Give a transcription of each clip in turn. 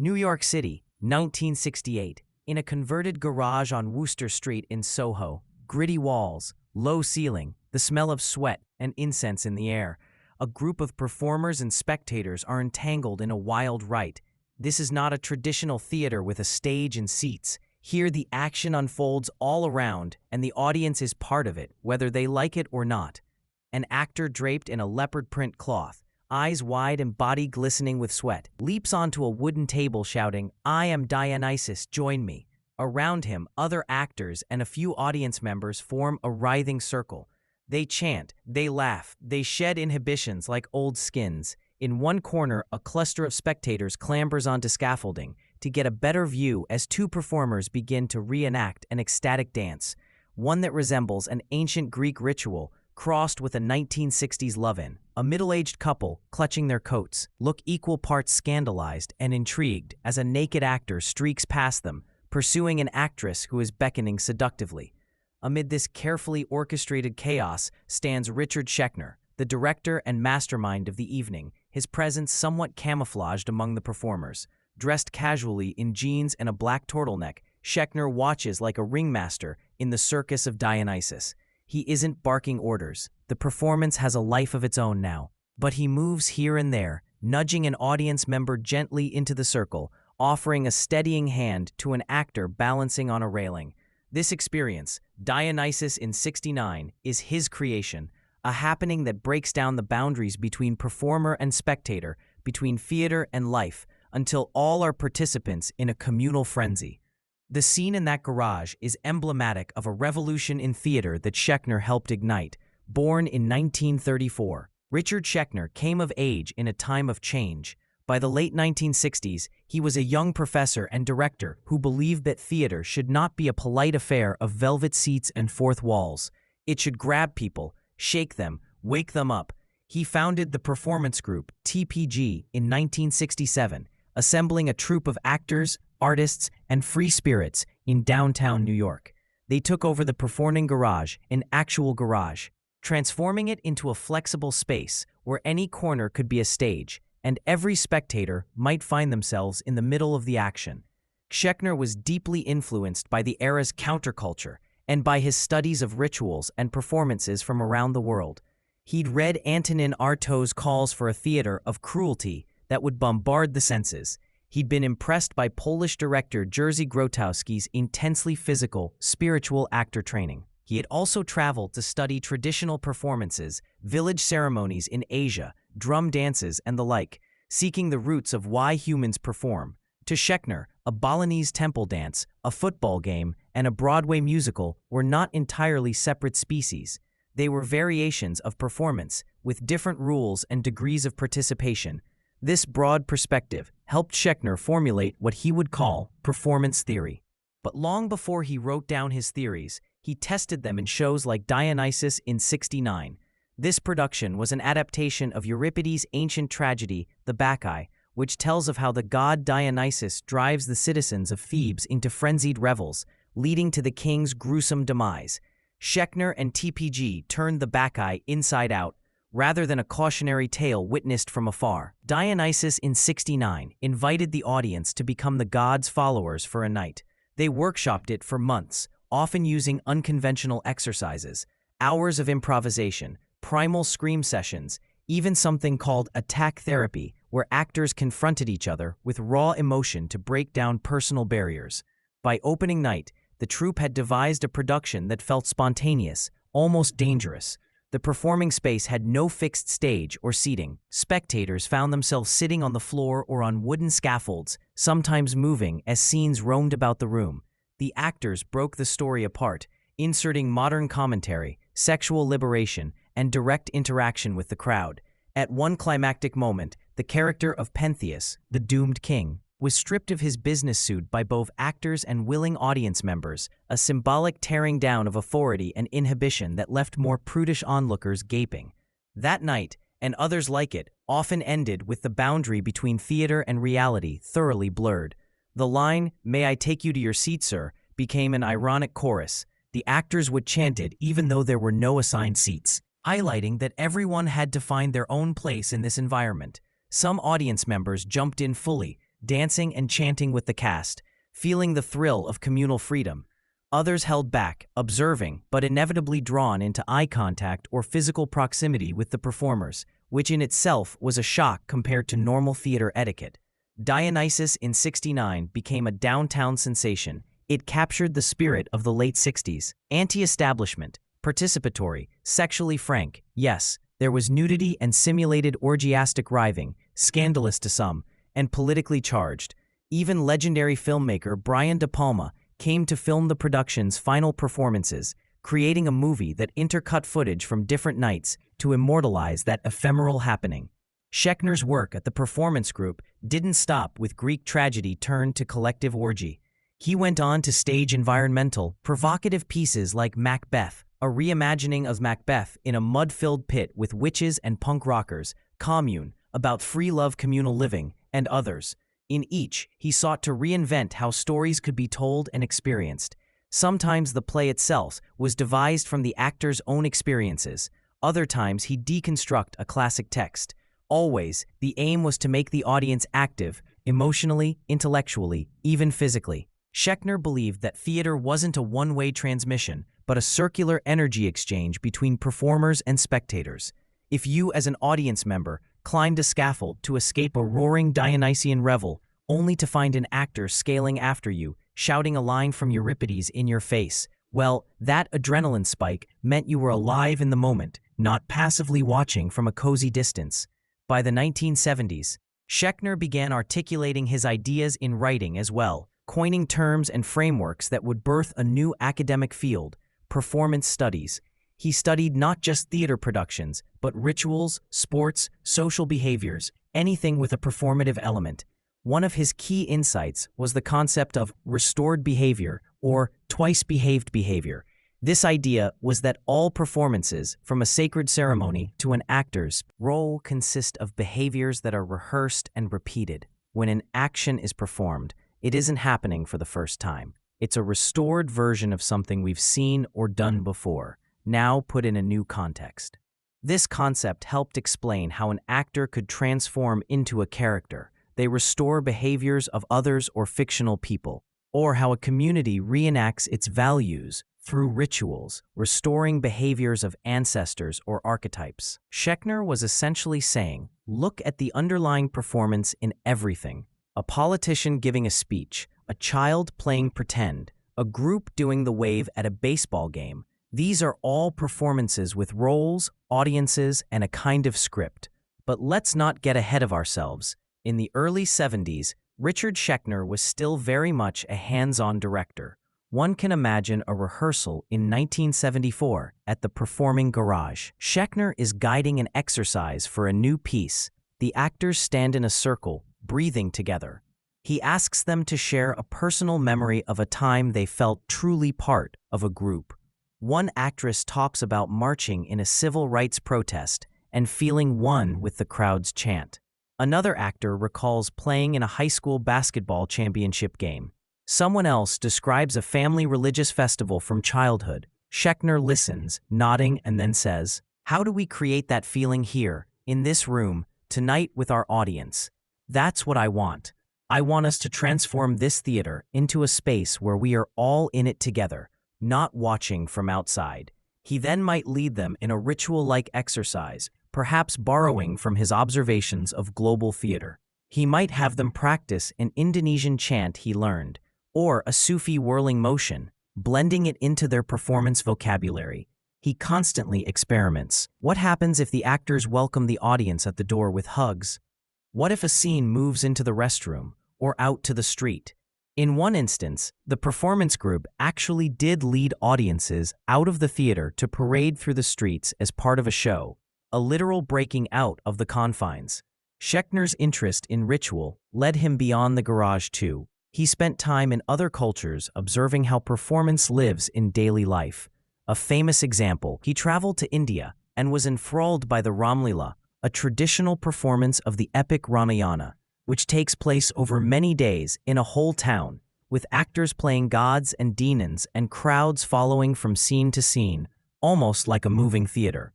New York City, 1968. In a converted garage on Wooster Street in Soho, gritty walls, low ceiling, the smell of sweat and incense in the air, a group of performers and spectators are entangled in a wild rite. This is not a traditional theater with a stage and seats. Here the action unfolds all around, and the audience is part of it, whether they like it or not. An actor draped in a leopard print cloth, eyes wide and body glistening with sweat, leaps onto a wooden table shouting, "I am Dionysus, join me." Around him, other actors and a few audience members form a writhing circle. They chant, they laugh, they shed inhibitions like old skins. In one corner, a cluster of spectators clambers onto scaffolding to get a better view as two performers begin to reenact an ecstatic dance, one that resembles an ancient Greek ritual crossed with a 1960s love-in. A middle-aged couple, clutching their coats, look equal parts scandalized and intrigued as a naked actor streaks past them, pursuing an actress who is beckoning seductively. Amid this carefully orchestrated chaos stands Richard Schechner, the director and mastermind of the evening, his presence somewhat camouflaged among the performers. Dressed casually in jeans and a black turtleneck, Schechner watches like a ringmaster in the circus of Dionysus. He isn't barking orders. The performance has a life of its own now. But he moves here and there, nudging an audience member gently into the circle, offering a steadying hand to an actor balancing on a railing. This experience, Dionysus in '69, is his creation, a happening that breaks down the boundaries between performer and spectator, between theater and life, until all are participants in a communal frenzy. The scene in that garage is emblematic of a revolution in theater that Schechner helped ignite. Born in 1934, Richard Schechner came of age in a time of change. By the late 1960s, he was a young professor and director who believed that theater should not be a polite affair of velvet seats and fourth walls. It should grab people, shake them, wake them up. He founded the performance group TPG in 1967, assembling a troupe of actors, artists, and free spirits in downtown New York. They took over the performing garage, an actual garage, transforming it into a flexible space where any corner could be a stage, and every spectator might find themselves in the middle of the action. Schechner was deeply influenced by the era's counterculture and by his studies of rituals and performances from around the world. He'd read Antonin Artaud's calls for a theater of cruelty that would bombard the senses. He'd been impressed by Polish director Jerzy Grotowski's intensely physical, spiritual actor training. He had also traveled to study traditional performances, village ceremonies in Asia, drum dances, and the like, seeking the roots of why humans perform. To Schechner, a Balinese temple dance, a football game, and a Broadway musical were not entirely separate species. They were variations of performance, with different rules and degrees of participation. This broad perspective helped Schechner formulate what he would call performance theory. But long before he wrote down his theories, he tested them in shows like Dionysus in '69. This production was an adaptation of Euripides' ancient tragedy, The Bacchae, which tells of how the god Dionysus drives the citizens of Thebes into frenzied revels, leading to the king's gruesome demise. Schechner and TPG turned The Bacchae inside out, rather than a cautionary tale witnessed from afar. Dionysus in '69 invited the audience to become the god's followers for a night. They workshopped it for months, often using unconventional exercises, hours of improvisation, primal scream sessions, even something called attack therapy, where actors confronted each other with raw emotion to break down personal barriers. By opening night, the troupe had devised a production that felt spontaneous, almost dangerous. The performing space had no fixed stage or seating. Spectators found themselves sitting on the floor or on wooden scaffolds, sometimes moving as scenes roamed about the room. The actors broke the story apart, inserting modern commentary, sexual liberation, and direct interaction with the crowd. At one climactic moment, the character of Pentheus, the doomed king, was stripped of his business suit by both actors and willing audience members, a symbolic tearing down of authority and inhibition that left more prudish onlookers gaping. That night, and others like it, often ended with the boundary between theater and reality thoroughly blurred. The line, "May I take you to your seat, sir," became an ironic chorus. The actors would chant it even though there were no assigned seats, highlighting that everyone had to find their own place in this environment. Some audience members jumped in fully, dancing and chanting with the cast, feeling the thrill of communal freedom. Others held back, observing, but inevitably drawn into eye contact or physical proximity with the performers, which in itself was a shock compared to normal theater etiquette. Dionysus in '69 became a downtown sensation. It captured the spirit of the late '60s. Anti-establishment, participatory, sexually frank. Yes, there was nudity and simulated orgiastic riving, scandalous to some, and politically charged. Even legendary filmmaker Brian De Palma came to film the production's final performances, creating a movie that intercut footage from different nights to immortalize that ephemeral happening. Schechner's work at the performance group didn't stop with Greek tragedy turned to collective orgy. He went on to stage environmental, provocative pieces like Macbeth, a reimagining of Macbeth in a mud-filled pit with witches and punk rockers, Commune, about free love communal living, and others. In each, he sought to reinvent how stories could be told and experienced. Sometimes the play itself was devised from the actor's own experiences. Other times he deconstructed a classic text. Always, the aim was to make the audience active, emotionally, intellectually, even physically. Schechner believed that theater wasn't a one-way transmission, but a circular energy exchange between performers and spectators. If you, as an audience member, climbed a scaffold to escape a roaring Dionysian revel, only to find an actor scaling after you, shouting a line from Euripides in your face, well, that adrenaline spike meant you were alive in the moment, not passively watching from a cozy distance. By the 1970s, Schechner began articulating his ideas in writing as well, coining terms and frameworks that would birth a new academic field, performance studies. He studied not just theater productions, but rituals, sports, social behaviors, anything with a performative element. One of his key insights was the concept of restored behavior, or twice-behaved behavior. This idea was that all performances, from a sacred ceremony to an actor's role, consist of behaviors that are rehearsed and repeated. When an action is performed, it isn't happening for the first time. It's a restored version of something we've seen or done before, now put in a new context. This concept helped explain how an actor could transform into a character. They restore behaviors of others or fictional people, or how a community reenacts its values through rituals, restoring behaviors of ancestors or archetypes. Schechner was essentially saying, look at the underlying performance in everything. A politician giving a speech, a child playing pretend, a group doing the wave at a baseball game. These are all performances with roles, audiences, and a kind of script. But let's not get ahead of ourselves. In the early '70s, Richard Schechner was still very much a hands-on director. One can imagine a rehearsal in 1974 at the Performing Garage. Schechner is guiding an exercise for a new piece. The actors stand in a circle, breathing together. He asks them to share a personal memory of a time they felt truly part of a group. One actress talks about marching in a civil rights protest and feeling one with the crowd's chant. Another actor recalls playing in a high school basketball championship game. Someone else describes a family religious festival from childhood. Schechner listens, nodding, and then says, "How do we create that feeling here, in this room, tonight with our audience? That's what I want. I want us to transform this theater into a space where we are all in it together, not watching from outside." He then might lead them in a ritual-like exercise, perhaps borrowing from his observations of global theater. He might have them practice an Indonesian chant he learned, or a Sufi whirling motion, blending it into their performance vocabulary. He constantly experiments. What happens if the actors welcome the audience at the door with hugs? What if a scene moves into the restroom, or out to the street? In one instance, the performance group actually did lead audiences out of the theater to parade through the streets as part of a show, a literal breaking out of the confines. Schechner's interest in ritual led him beyond the garage too. He spent time in other cultures observing how performance lives in daily life. A famous example, he traveled to India and was enthralled by the Ramlila, a traditional performance of the epic Ramayana, which takes place over many days in a whole town, with actors playing gods and demons and crowds following from scene to scene, almost like a moving theater.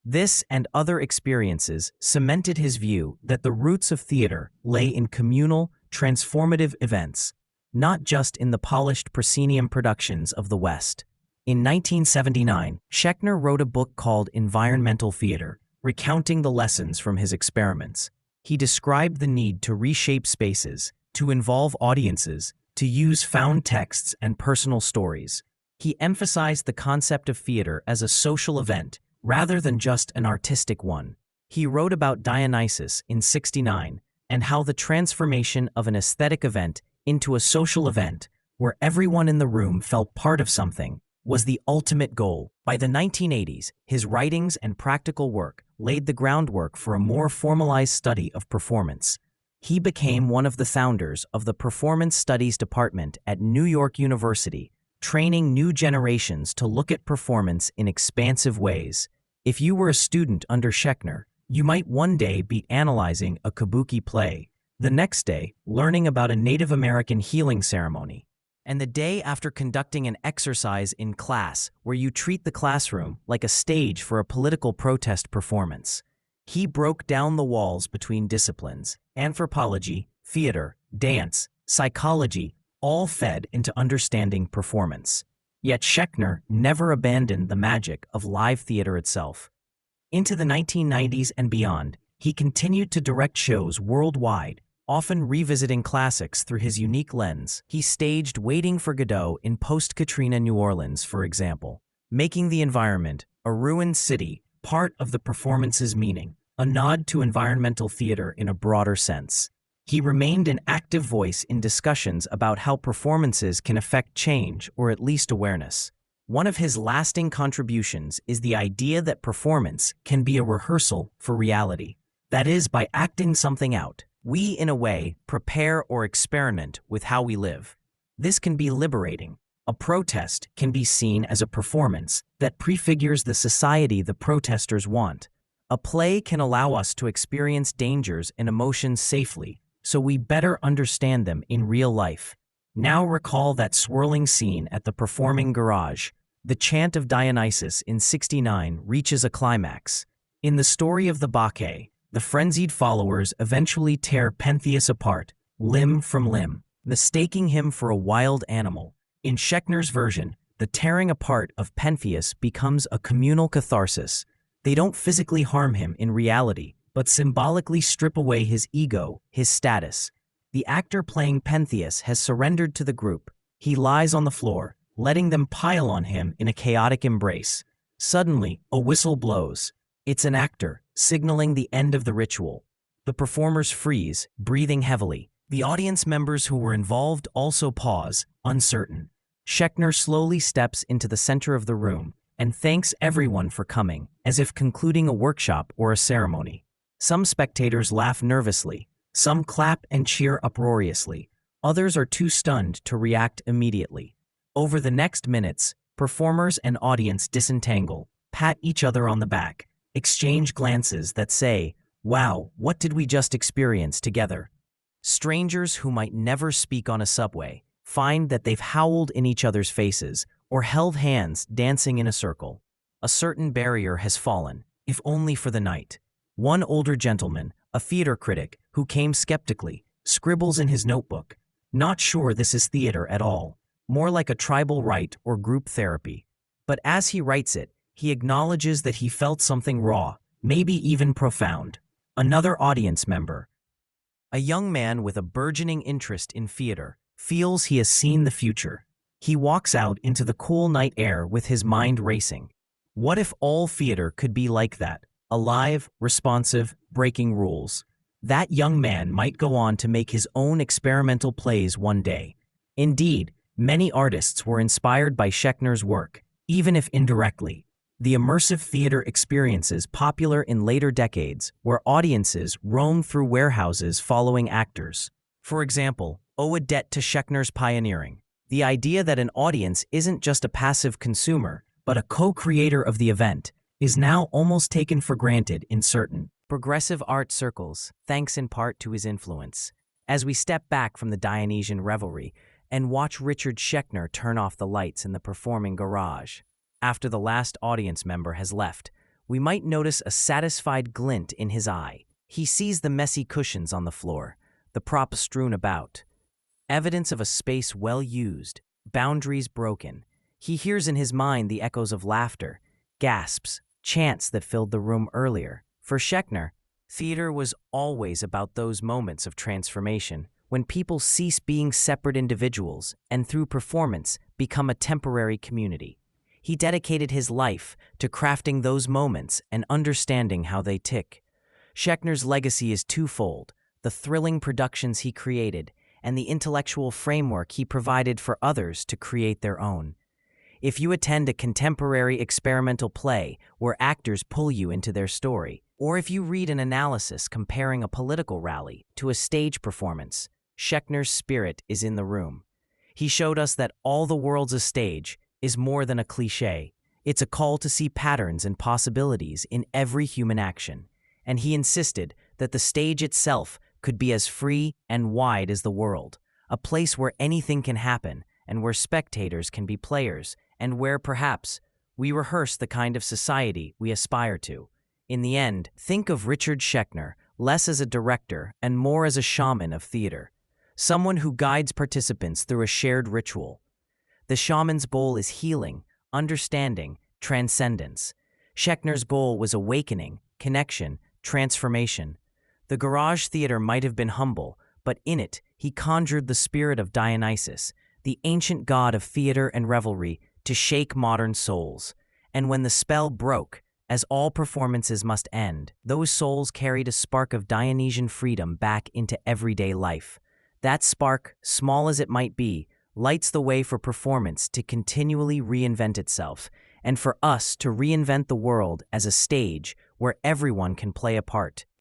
This and other experiences cemented his view that the roots of theater lay in communal, transformative events, not just in the polished proscenium productions of the West. In 1979, Schechner wrote a book called Environmental Theater, recounting the lessons from his experiments. He described the need to reshape spaces, to involve audiences, to use found texts and personal stories. He emphasized the concept of theater as a social event, rather than just an artistic one. He wrote about Dionysus in '69 and how the transformation of an aesthetic event into a social event, where everyone in the room felt part of something, was the ultimate goal. By the 1980s, his writings and practical work laid the groundwork for a more formalized study of performance. He became one of the founders of the Performance Studies Department at New York University, training new generations to look at performance in expansive ways. If you were a student under Schechner, you might one day be analyzing a kabuki play, the next day learning about a Native American healing ceremony, and the day after conducting an exercise in class where you treat the classroom like a stage for a political protest performance. He broke down the walls between disciplines: anthropology, theater, dance, psychology, all fed into understanding performance. Yet Schechner never abandoned the magic of live theater itself. Into the 1990s and beyond, he continued to direct shows worldwide, often revisiting classics through his unique lens. He staged Waiting for Godot in post-Katrina New Orleans, for example, making the environment, a ruined city, part of the performance's meaning, a nod to environmental theater in a broader sense. He remained an active voice in discussions about how performances can affect change or at least awareness. One of his lasting contributions is the idea that performance can be a rehearsal for reality. That is, by acting something out, we, in a way, prepare or experiment with how we live. This can be liberating. A protest can be seen as a performance that prefigures the society the protesters want. A play can allow us to experience dangers and emotions safely, so we better understand them in real life. Now recall that swirling scene at the performing garage. The chant of Dionysus in '69 reaches a climax. In the story of the Bacchae, the frenzied followers eventually tear Pentheus apart, limb from limb, mistaking him for a wild animal. In Schechner's version, the tearing apart of Pentheus becomes a communal catharsis. They don't physically harm him in reality, but symbolically strip away his ego, his status. The actor playing Pentheus has surrendered to the group. He lies on the floor, letting them pile on him in a chaotic embrace. Suddenly, a whistle blows. It's an actor, signaling the end of the ritual. The performers freeze, breathing heavily. The audience members who were involved also pause, uncertain. Schechner slowly steps into the center of the room and thanks everyone for coming, as if concluding a workshop or a ceremony. Some spectators laugh nervously, some clap and cheer uproariously, others are too stunned to react immediately. Over the next minutes, performers and audience disentangle, pat each other on the back, exchange glances that say, "Wow, what did we just experience together?" Strangers who might never speak on a subway find that they've howled in each other's faces or held hands dancing in a circle. A certain barrier has fallen, if only for the night. One older gentleman, a theater critic who came skeptically, scribbles in his notebook, "Not sure this is theater at all, more like a tribal rite or group therapy." But as he writes it, he acknowledges that he felt something raw, maybe even profound. Another audience member, a young man with a burgeoning interest in theater, feels he has seen the future. He walks out into the cool night air with his mind racing. What if all theater could be like that? Alive, responsive, breaking rules. That young man might go on to make his own experimental plays one day. Indeed, many artists were inspired by Schechner's work, even if indirectly. The immersive theater experiences popular in later decades, where audiences roam through warehouses following actors. For example, owe a debt to Schechner's pioneering. The idea that an audience isn't just a passive consumer, but a co-creator of the event, is now almost taken for granted in certain progressive art circles, thanks in part to his influence. As we step back from the Dionysian revelry and watch Richard Schechner turn off the lights in the performing garage, after the last audience member has left, we might notice a satisfied glint in his eye. He sees the messy cushions on the floor, the props strewn about. Evidence of a space well used, boundaries broken. He hears in his mind the echoes of laughter, gasps, chants that filled the room earlier. For Schechner, theater was always about those moments of transformation, when people cease being separate individuals and through performance become a temporary community. He dedicated his life to crafting those moments and understanding how they tick. Schechner's legacy is twofold: the thrilling productions he created and the intellectual framework he provided for others to create their own. If you attend a contemporary experimental play where actors pull you into their story, or if you read an analysis comparing a political rally to a stage performance, Schechner's spirit is in the room. He showed us that all the world's a stage is more than a cliché. It's a call to see patterns and possibilities in every human action. And he insisted that the stage itself could be as free and wide as the world, a place where anything can happen and where spectators can be players, and where, perhaps, we rehearse the kind of society we aspire to. In the end, think of Richard Schechner less as a director and more as a shaman of theater, someone who guides participants through a shared ritual. The shaman's goal is healing, understanding, transcendence. Schechner's goal was awakening, connection, transformation. The garage theater might have been humble, but in it he conjured the spirit of Dionysus, the ancient god of theater and revelry, to shake modern souls. And when the spell broke, as all performances must end, those souls carried a spark of Dionysian freedom back into everyday life. That spark, small as it might be, lights the way for performance to continually reinvent itself, and for us to reinvent the world as a stage where everyone can play a part.